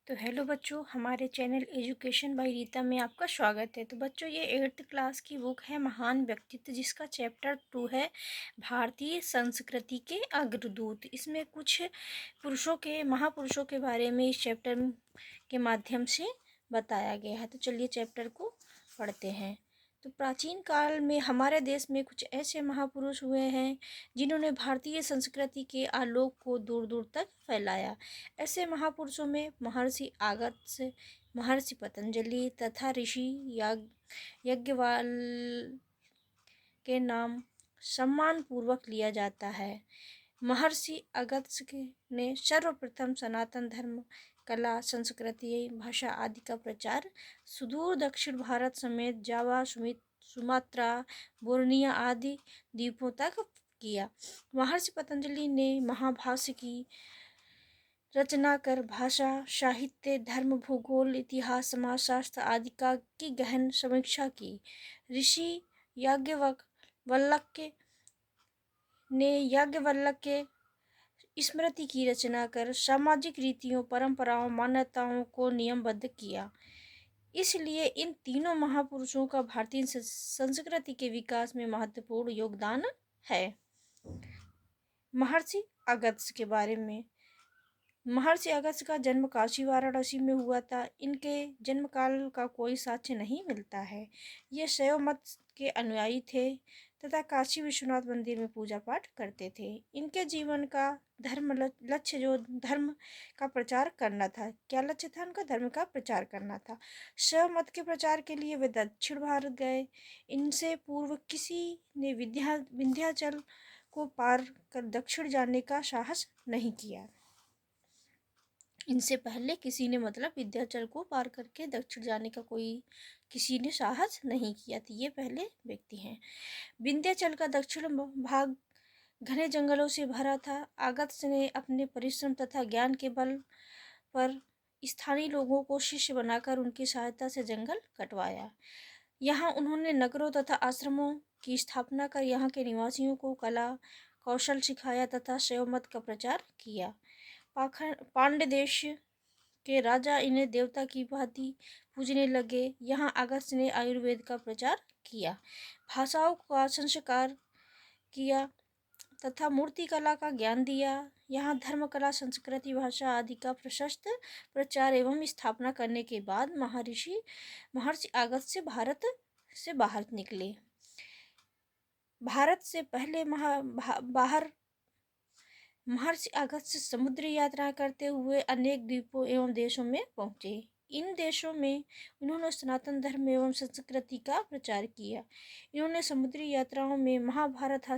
तो हेलो बच्चों, हमारे चैनल एजुकेशन बाय रीता में आपका स्वागत है। तो बच्चों, ये 8th क्लास की बुक है महान व्यक्तित्व, जिसका चैप्टर 2 है भारतीय संस्कृति के अग्रदूत। इसमें कुछ महापुरुषों के बारे में इस चैप्टर के माध्यम से बताया गया है। तो चलिए चैप्टर को पढ़ते हैं। तो प्राचीन काल में हमारे देश में कुछ ऐसे महापुरुष हुए हैं जिन्होंने भारतीय संस्कृति के आलोक को दूर दूर तक फैलाया। ऐसे महापुरुषों में महर्षि आगस्त्य, महर्षि पतंजलि तथा ऋषि यज्ञवाल के नाम सम्मान पूर्वक लिया जाता है। महर्षि अगस्त्य ने सर्वप्रथम सनातन धर्म, कला, संस्कृति, भाषा आदि का प्रचार सुदूर दक्षिण भारत समेत जावा, सुमात्रा, बोर्निया आदि द्वीपों तक किया। महर्षि पतंजलि ने महाभाष्य की रचना कर भाषा, साहित्य, धर्म, भूगोल, इतिहास, समाजशास्त्र आदि की गहन समीक्षा की। ऋषि याज्ञवल्क्य ने याज्ञवल्क्य स्मृति की रचना कर सामाजिक रीतियों, परंपराओं, मान्यताओं को नियमबद्ध किया। इसलिए इन तीनों महापुरुषों का भारतीय संस्कृति के विकास में महत्वपूर्ण योगदान है। महर्षि अगस्त्य के बारे में। महर्षि अगस्त्य का जन्म काशी वाराणसी में हुआ था। इनके जन्म काल का कोई साक्ष्य नहीं मिलता है। ये शैव मत के अनुयायी थे तथा काशी विश्वनाथ मंदिर में पूजा पाठ करते थे। इनके जीवन का लक्ष्य जो धर्म का प्रचार करना था। क्या लक्ष्य था उनका? धर्म का प्रचार करना था। शैव मत के प्रचार के लिए वे दक्षिण भारत गए। इनसे पूर्व किसी ने विंध्याचल को पार कर दक्षिण जाने का साहस नहीं किया। इनसे पहले किसी ने विंध्याचल को पार करके दक्षिण जाने का किसी ने साहस नहीं किया था। ये पहले व्यक्ति हैं। विंध्याचल का दक्षिण भाग घने जंगलों से भरा था। अगस्त्य ने अपने परिश्रम तथा ज्ञान के बल पर स्थानीय लोगों को शिष्य बनाकर उनकी सहायता से जंगल कटवाया। यहाँ उन्होंने नगरों तथा आश्रमों की स्थापना कर यहाँ के निवासियों को कला कौशल सिखाया तथा शैव मत का प्रचार किया। पांड्य देश के राजा इन्हें देवता की भांति पूजने लगे। यहाँ अगस्त्य ने आयुर्वेद का प्रचार किया, भाषाओं का संस्कार किया तथा मूर्ति कला का ज्ञान दिया। यहाँ धर्म, कला, संस्कृति, भाषा आदि का प्रशस्त प्रचार एवं स्थापना करने के बाद महर्षि अगस्त्य भारत से बाहर निकले। भारत से पहले महर्षि अगस्त्य समुद्री यात्रा करते हुए अनेक द्वीपों एवं देशों में पहुंचे। इन देशों में उन्होंने सनातन धर्म एवं संस्कृति का प्रचार किया। इन्होंने समुद्री यात्राओं में महारत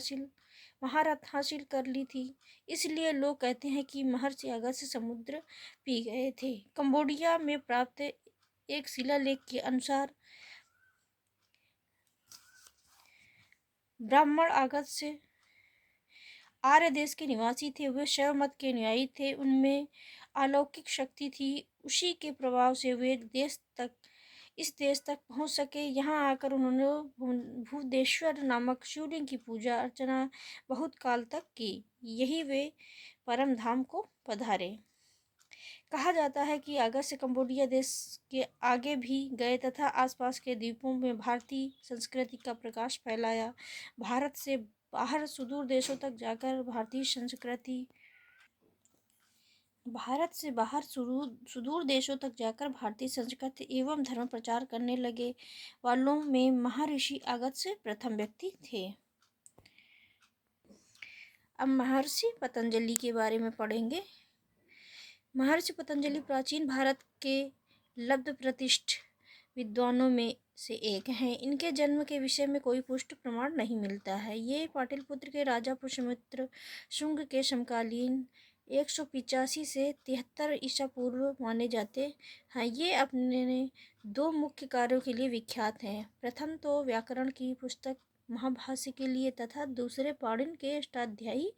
हासिल कर ली थी। इसलिए लोग कहते हैं कि महर्षि अगस्त्य समुद्र पी गए थे। कंबोडिया में प्राप्त एक शिलालेख के अनुसार ब्राह्मण अगस्त्य आर्य देश के निवासी थे। वे शैव मत के अनुयायी थे। उनमें अलौकिक शक्ति थी। उसी के प्रभाव से वे इस देश तक पहुंच सके। यहाँ आकर उन्होंने भूदेश्वर नामक शिवलिंग की पूजा अर्चना बहुत काल तक की। यही वे परम धाम को पधारे। कहा जाता है कि अगस्त्य कंबोडिया देश के आगे भी गए तथा आसपास के द्वीपों में भारतीय संस्कृति का प्रकाश फैलाया। भारत से बाहर सुदूर देशों तक जाकर भारतीय संस्कृति एवं धर्म प्रचार करने लगे वालों में महर्षि अगस्त्य प्रथम व्यक्ति थे। अब महर्षि पतंजलि के बारे में पढ़ेंगे। महर्षि पतंजलि प्राचीन भारत के लब्ध प्रतिष्ठ विद्वानों में से एक हैं। इनके जन्म के विषय में कोई पुष्ट प्रमाण नहीं मिलता है। ये पाटलिपुत्र के राजा पुष्यमित्र शुंग के समकालीन 185 से 73 ईसा पूर्व माने जाते हैं। ये अपने दो मुख्य कार्यों के लिए विख्यात हैं। प्रथम तो व्याकरण की पुस्तक महाभाष्य के लिए तथा दूसरे पाणिनि के अष्टाध्यायी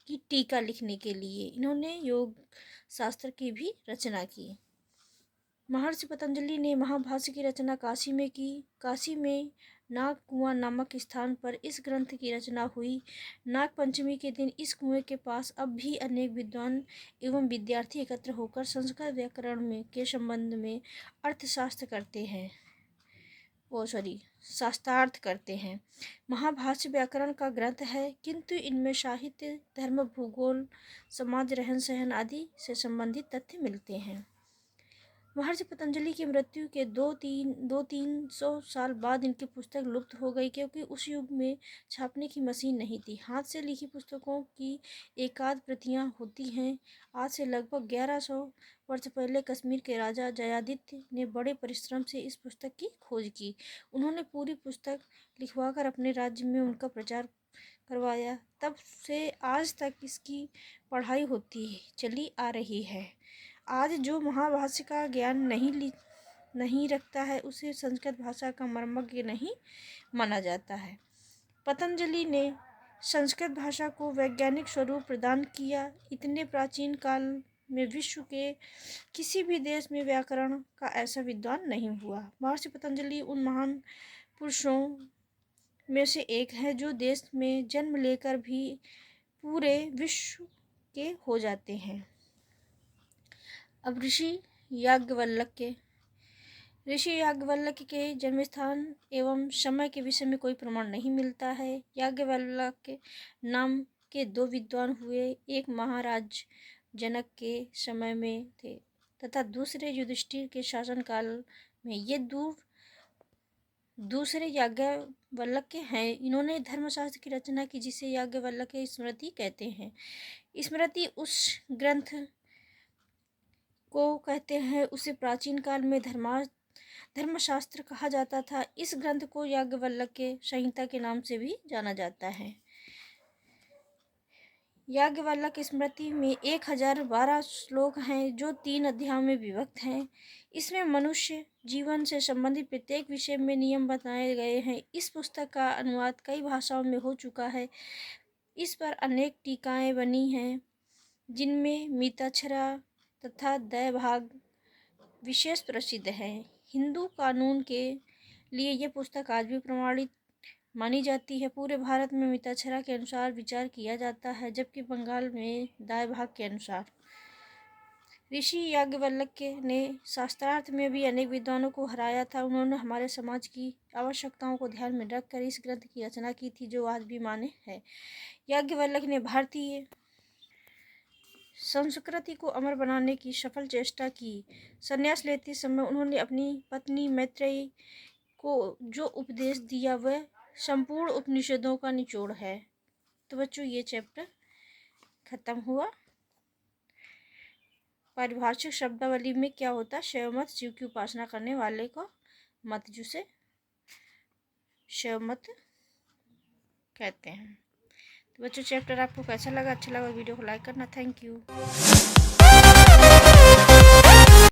की टीका लिखने के लिए। इन्होंने योग शास्त्र की भी रचना की। महर्षि पतंजलि ने महाभाष्य की रचना काशी में की। काशी में नाग कुआं नामक स्थान पर इस ग्रंथ की रचना हुई। नाग पंचमी के दिन इस कुएं के पास अब भी अनेक विद्वान एवं विद्यार्थी एकत्र होकर संस्कृत व्याकरण में के संबंध में अर्थशास्त्र करते हैं शास्त्रार्थ करते हैं। महाभाष्य व्याकरण का ग्रंथ है, किंतु इनमें साहित्य, धर्म, भूगोल, समाज, रहन सहन आदि से संबंधित तथ्य मिलते हैं। महर्षि पतंजलि की मृत्यु के दो तीन सौ साल बाद इनकी पुस्तक लुप्त हो गई, क्योंकि उस युग में छापने की मशीन नहीं थी। हाथ से लिखी पुस्तकों की एकाध प्रतियां होती हैं। आज से लगभग 1100 वर्ष पहले कश्मीर के राजा जयादित्य ने बड़े परिश्रम से इस पुस्तक की खोज की। उन्होंने पूरी पुस्तक लिखवाकर अपने राज्य में उनका प्रचार करवाया। तब से आज तक इसकी पढ़ाई होती चली आ रही है। आज जो महाभाष्य का ज्ञान नहीं रखता है, उसे संस्कृत भाषा का मर्मज्ञ नहीं माना जाता है। पतंजलि ने संस्कृत भाषा को वैज्ञानिक स्वरूप प्रदान किया। इतने प्राचीन काल में विश्व के किसी भी देश में व्याकरण का ऐसा विद्वान नहीं हुआ। महर्षि पतंजलि उन महान पुरुषों में से एक है जो देश में जन्म लेकर भी पूरे विश्व के हो जाते हैं। अब ऋषि याज्ञवल्क्य के जन्म स्थान एवं समय के विषय में कोई प्रमाण नहीं मिलता है। याज्ञवल्क्य नाम के दो विद्वान हुए, एक महाराज जनक के समय में थे तथा दूसरे युधिष्ठिर के शासनकाल में। ये दूसरे याज्ञवल्क्य हैं। इन्होंने धर्मशास्त्र की रचना की, जिसे याज्ञवल्क्य स्मृति कहते हैं। स्मृति उस ग्रंथ को कहते हैं, उसे प्राचीन काल में धर्मशास्त्र कहा जाता था। इस ग्रंथ को याज्ञवल्क्य संहिता के नाम से भी जाना जाता है। याज्ञवल्क्य स्मृति में 1012 श्लोक हैं, जो 3 अध्यायों में विभक्त हैं। इसमें मनुष्य जीवन से संबंधित प्रत्येक विषय में नियम बताए गए हैं। इस पुस्तक का अनुवाद कई भाषाओं में हो चुका है। इस पर अनेक टीकाएं बनी हैं, जिनमें मिताक्षरा तथा दयभाग विशेष प्रसिद्ध है। हिंदू कानून के लिए यह पुस्तक आज भी प्रमाणित मानी जाती है। पूरे भारत में मिताक्षरा के अनुसार विचार किया जाता है, जबकि बंगाल में दयभाग के अनुसार। ऋषि याज्ञवल्क्य ने शास्त्रार्थ में भी अनेक विद्वानों को हराया था। उन्होंने हमारे समाज की आवश्यकताओं को ध्यान में रखकर इस ग्रंथ की रचना की थी, जो आज भी मान्य है। याज्ञवल्क्य ने भारतीय संस्कृति को अमर बनाने की सफल चेष्टा की। संन्यास लेते समय उन्होंने अपनी पत्नी मैत्रेयी को जो उपदेश दिया, वह संपूर्ण उपनिषदों का निचोड़ है। तो बच्चों, ये चैप्टर खत्म हुआ। पारिभाषिक शब्दावली में क्या होता है? शैव मत, शिव की उपासना करने वाले को मत, जिसे शैव मत कहते हैं। तो बच्चों, चैप्टर आपको कैसा लगा? अच्छा लगा वीडियो को लाइक करना। Thank you.